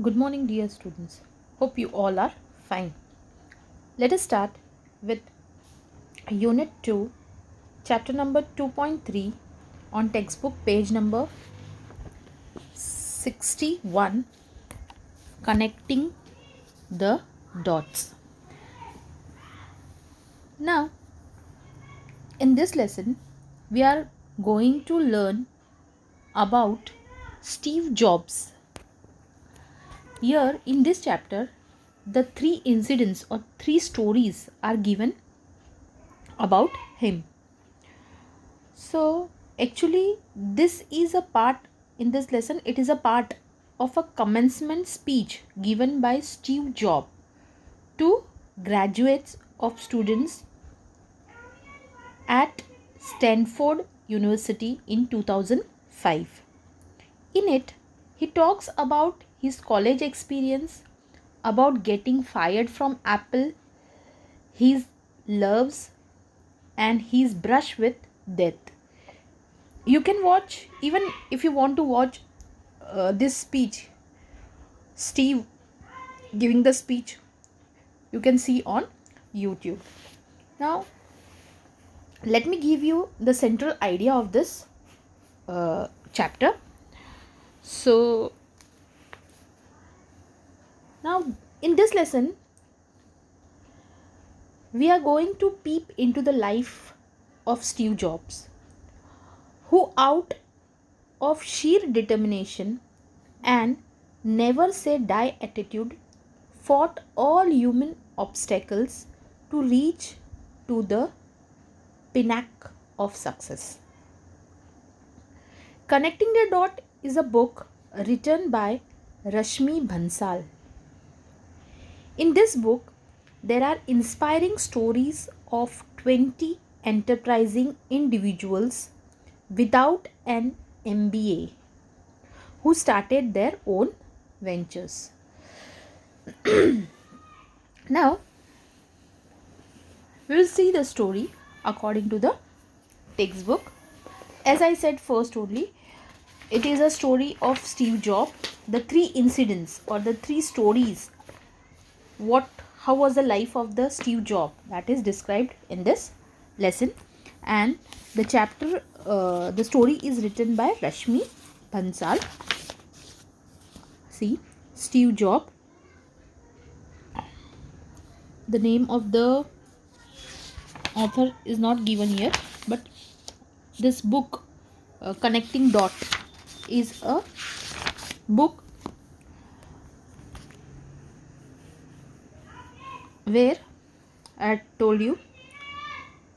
Good morning, dear students. Hope you all are fine. Let us start with Unit 2, Chapter number 2.3 on textbook page number 61, Connecting the Dots. Now, in this lesson, we are going to learn about Steve Jobs. Here, in this chapter, the three incidents or three stories are given about him. So, actually, this is a part in this lesson, it is a part of a commencement speech given by Steve Jobs to graduates of students at Stanford University in 2005. In it, he talks about his college experience, about getting fired from Apple, his loves, and his brush with death. You can watch, even if you want to watch this speech, Steve giving the speech, you can see on YouTube. Now, let me give you the central idea of this chapter. So, now in this lesson, we are going to peep into the life of Steve Jobs, who, out of sheer determination and never say die attitude, fought all human obstacles to reach to the pinnacle of success. Connecting the Dot is a book written by Rashmi Bhansal. In this book, there are inspiring stories of 20 enterprising individuals without an MBA who started their own ventures. Now, we will see the story according to the textbook. As I said first only, it is a story of Steve Jobs. The three incidents or the three stories, how was the life of the Steve Jobs, that is described in this lesson. And the chapter, the story is written by Rashmi Bhansal. See, Steve Jobs. The name of the author is not given here, but this book, Connecting Dot, is a book where I told you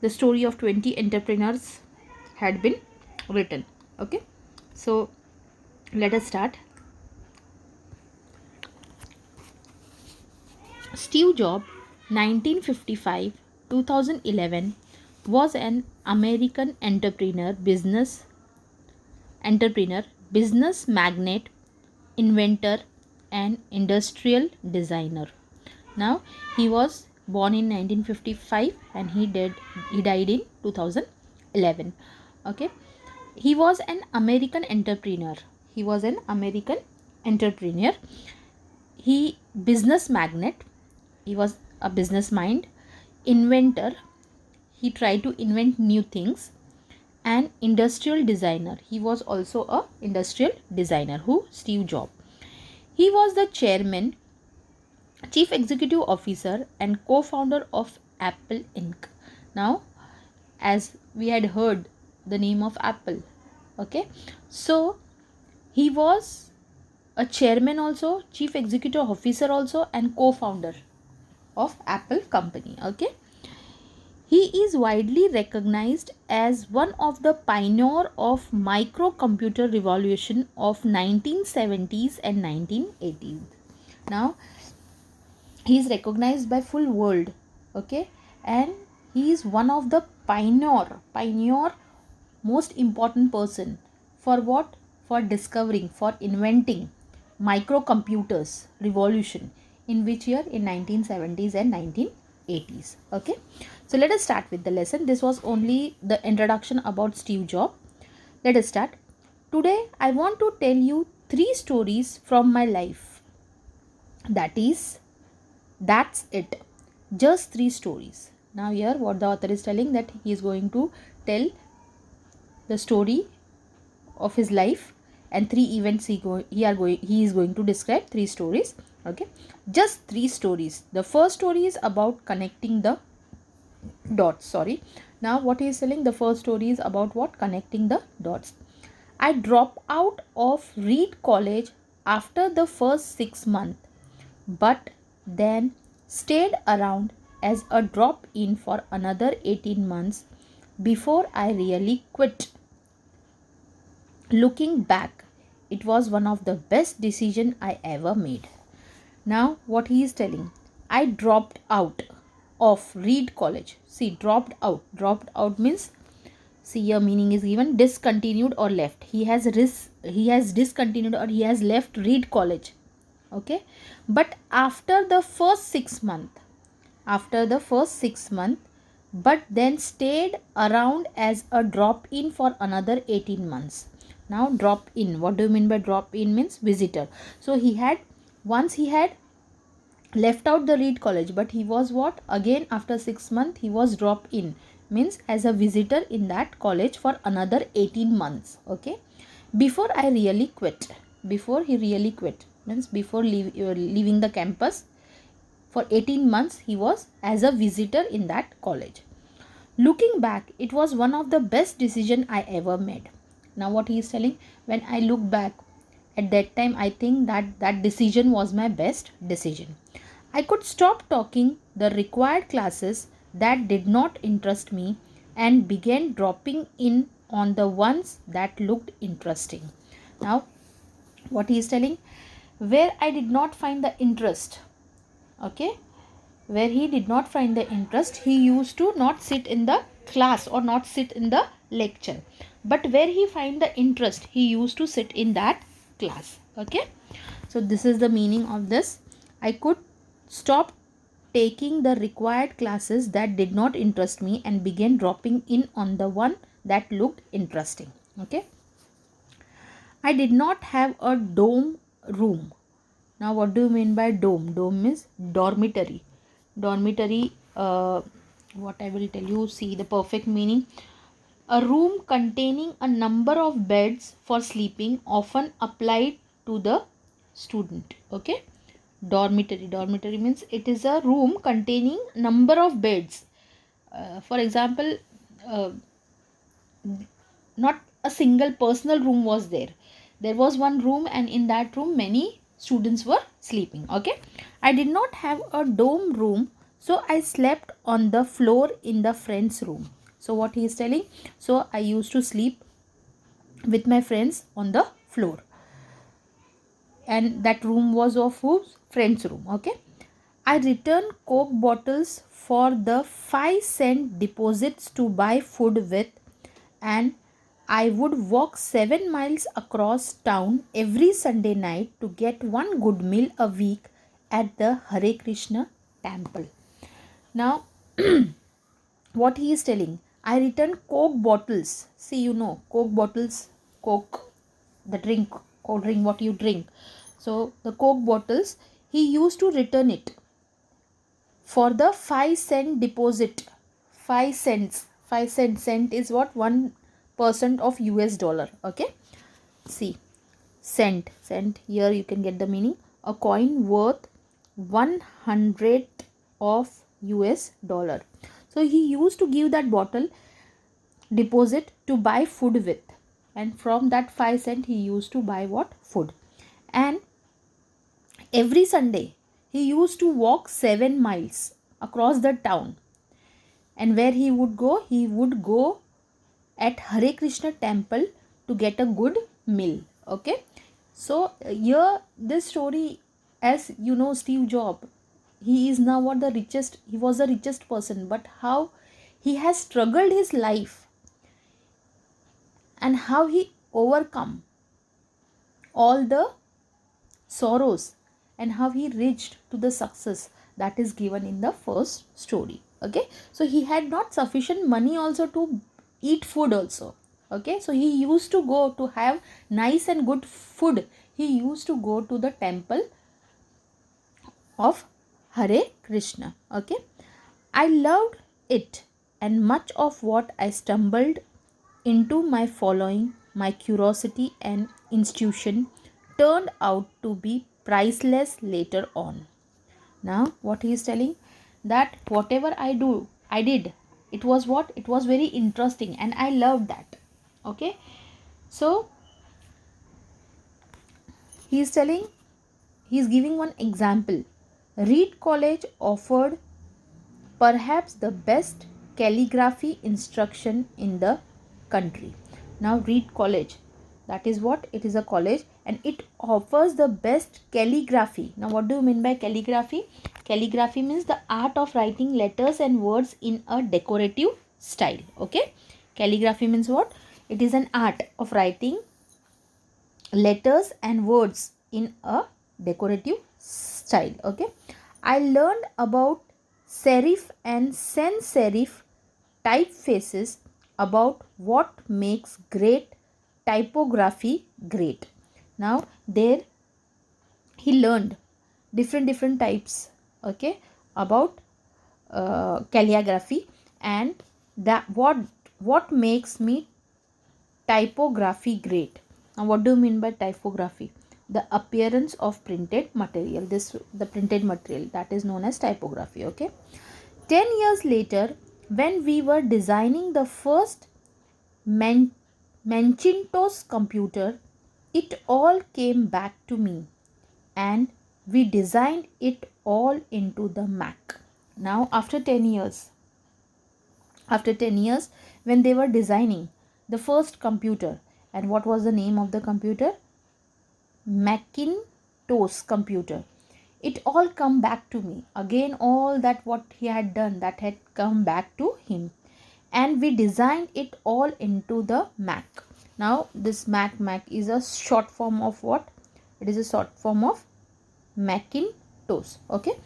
the story of 20 entrepreneurs had been written. Okay, so let us start. Steve Jobs, 1955 2011, was an American business magnate, inventor, and industrial designer. Now, he was born in 1955 and he died in 2011. Okay, he was an American entrepreneur. He business magnate. He was a business mind, inventor. He tried to invent new things, and industrial designer. He was also a industrial designer. Who? Steve Jobs. He was the chairman, chief executive officer, and co-founder of Apple Inc. Now, as we had heard the name of Apple, okay, so he was a chairman also, chief executive officer also, and co-founder of Apple company. Okay, he is widely recognized as one of the pioneer of microcomputer revolution of 1970s and 1980s. Now, he is recognized by full world. Okay, and he is one of the pioneer most important person for what? For discovering, for inventing microcomputers revolution. In which year? In 1970s and 1980s. Okay, so let us start with the lesson. This was only the introduction about Steve Jobs. Let us start. Today I want to tell you three stories from my life That's it. Just 3 stories. Now here what the author is telling, that he is going to tell the story of his life, and 3 events he is going to describe 3 stories. Okay, just 3 stories. The first story is about connecting the dots. Sorry. Now what he is telling, the first story is about what? Connecting the dots. I dropped out of Reed College after the first 6 months, but then stayed around as a drop in for another 18 months before I really quit. Looking back, it was one of the best decisions I ever made. Now, what he is telling, I dropped out of Reed College. See, dropped out. Dropped out means, see, your meaning is given discontinued or left. He has discontinued or he has left Reed College. Okay, but after the first 6 months, but then stayed around as a drop in for another 18 months. Now drop in, what do you mean by drop in? Means visitor. So he had left out the Reed College, but he was what? Again after 6 months he was drop in, means as a visitor in that college for another 18 months. Okay, before I really quit. Before he really quit means before leaving the campus, for 18 months he was as a visitor in that college. Looking back, it was one of the best decision I ever made. Now what he is telling, when I look back at that time, I think that decision was my best decision. I could stop talking the required classes that did not interest me and began dropping in on the ones that looked interesting. Now what he is telling, where I did not find the interest. Okay, where he did not find the interest, he used to not sit in the class or not sit in the lecture, but where he find the interest, he used to sit in that class. Okay, so this is the meaning of this. I could stop taking the required classes that did not interest me and began dropping in on the one that looked interesting. Okay, I did not have a dorm room. Now what do you mean by dome? Dome means dormitory. Dormitory, what I will tell you, see the perfect meaning. A room containing a number of beds for sleeping, often applied to the student. Okay, dormitory. Dormitory means it is a room containing number of beds. For example, uh, not a single personal room was there. There was one room, and in that room many students were sleeping. Okay, I did not have a dorm room, so I slept on the floor in the friend's room. So what he is telling, so I used to sleep with my friends on the floor, and that room was of whose? Friend's room. Okay, I returned Coke bottles for the 5 cent deposits to buy food with, and I would walk 7 miles across town every Sunday night to get one good meal a week at the Hare Krishna temple. Now, what he is telling, I returned Coke bottles. See, you know, Coke bottles, Coke, the drink, cold drink, what you drink. So, the Coke bottles, he used to return it for the 5 cent deposit. 5 cents. 5 cent is what? 1% of US dollar. Okay. See, cent here you can get the meaning, a coin worth 100 of US dollar. So he used to give that bottle deposit to buy food with, and from that 5 cent he used to buy what? Food. And every Sunday he used to walk 7 miles across the town, and where he would go? He would go at Hare Krishna temple to get a good meal. Okay, so here this story, as you know, Steve Jobs, he is now what? The richest, he was the richest person, but how he has struggled his life and how he overcome all the sorrows and how he reached to the success that is given in the first story. Okay, so he had not sufficient money also to eat food also. Okay, so he used to go to have nice and good food, he used to go to the temple of Hare Krishna. Okay, I loved it, and much of what I stumbled into my following my curiosity and institution turned out to be priceless later on. Now, what he is telling, that whatever I did, it was what? It was very interesting and I loved that. Okay, so he is telling, he is giving one example. Reed College offered perhaps the best calligraphy instruction in the country. Now, Reed College, that is what? It is a college and it offers the best calligraphy. Now, what do you mean by calligraphy? Calligraphy means the art of writing letters and words in a decorative style. Okay, calligraphy means what? It is an art of writing letters and words in a decorative style. Okay, I learned about serif and sans serif typefaces, about what makes great typography great. Now, there he learned different types, okay, about calligraphy, and that what makes me typography great. Now, what do you mean by typography? The appearance of printed material. The printed material, that is known as typography. Okay, 10 years later, when we were designing the first Macintosh computer, it all came back to me and we designed it all into the Mac. Now, after 10 years, when they were designing the first computer, and what was the name of the computer? Macintosh computer. It all come back to me again. All that what he had done, that had come back to him, and we designed it all into the Mac. Now, this Mac is a short form of what? It is a short form of Macintosh. Okay,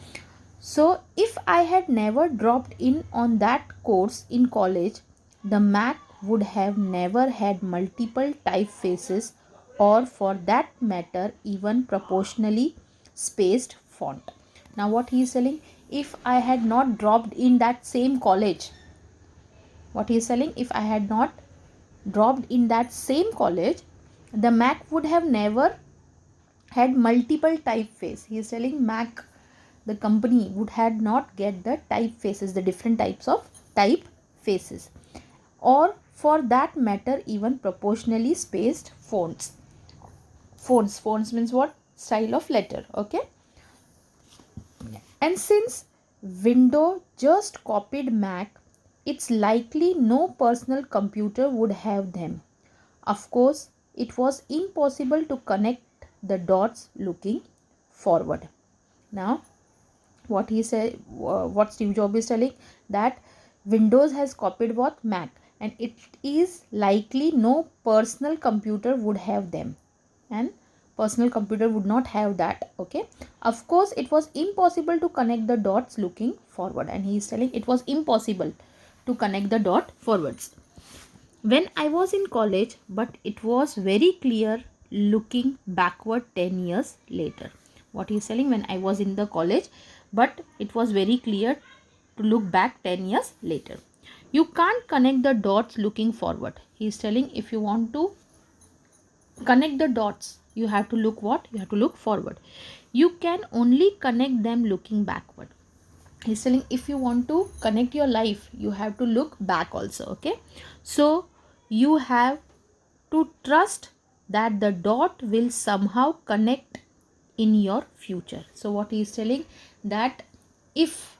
so if I had never dropped in on that course in college, the Mac would have never had multiple typefaces, or for that matter even proportionally spaced font. Now, what he is telling, if I had not dropped in that same college, what he is telling, if I had not dropped in that same college, the Mac would have never had multiple typeface. He is telling Mac, the company, would had not get the typefaces, the different types of typefaces, or for that matter even proportionally spaced fonts. Fonts means what? Style of letter. Okay, and since Windows just copied Mac, it's likely no personal computer would have them. Of course, it was impossible to connect the dots looking forward. Now, what he said, what Steve Jobs is telling, that Windows has copied what? Mac, and it is likely no personal computer would have them, and personal computer would not have that. Okay, of course it was impossible to connect the dots looking forward, and he is telling it was impossible to connect the dot forwards when I was in college, but it was very clear looking backward 10 years later. What he is telling, when I was in the college, but it was very clear to look back 10 years later. You can't connect the dots looking forward. He is telling, if you want to connect the dots, you have to look what? You have to look forward. You can only connect them looking backward. He's telling, if you want to connect your life, you have to look back also. Okay, so you have to trust that the dot will somehow connect in your future. So what he is telling, that if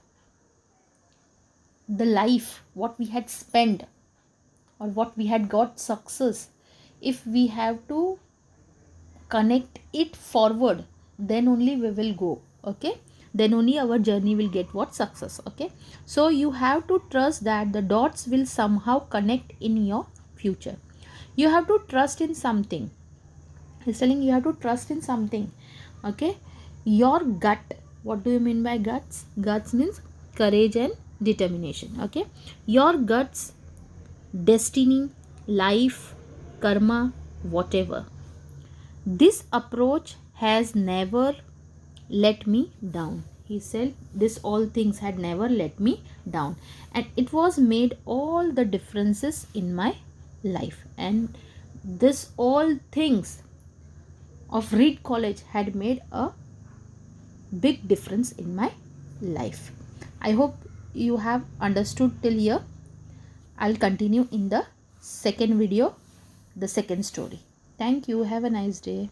the life what we had spent, or what we had got success, if we have to connect it forward, then only we will go. Okay, then only our journey will get what? Success. Okay, so you have to trust that the dots will somehow connect in your future. You have to trust in something. He's telling you have to trust in something. Okay, your gut. What do you mean by guts? Guts means courage and determination. Okay, your guts, destiny, life, karma, whatever. This approach has never let me down. He said this all things had never let me down, and it was made all the differences in my life. And this all things of Reed College had made a big difference in my life. I hope you have understood till here. I'll continue in the second video, the second story. Thank you. Have a nice day.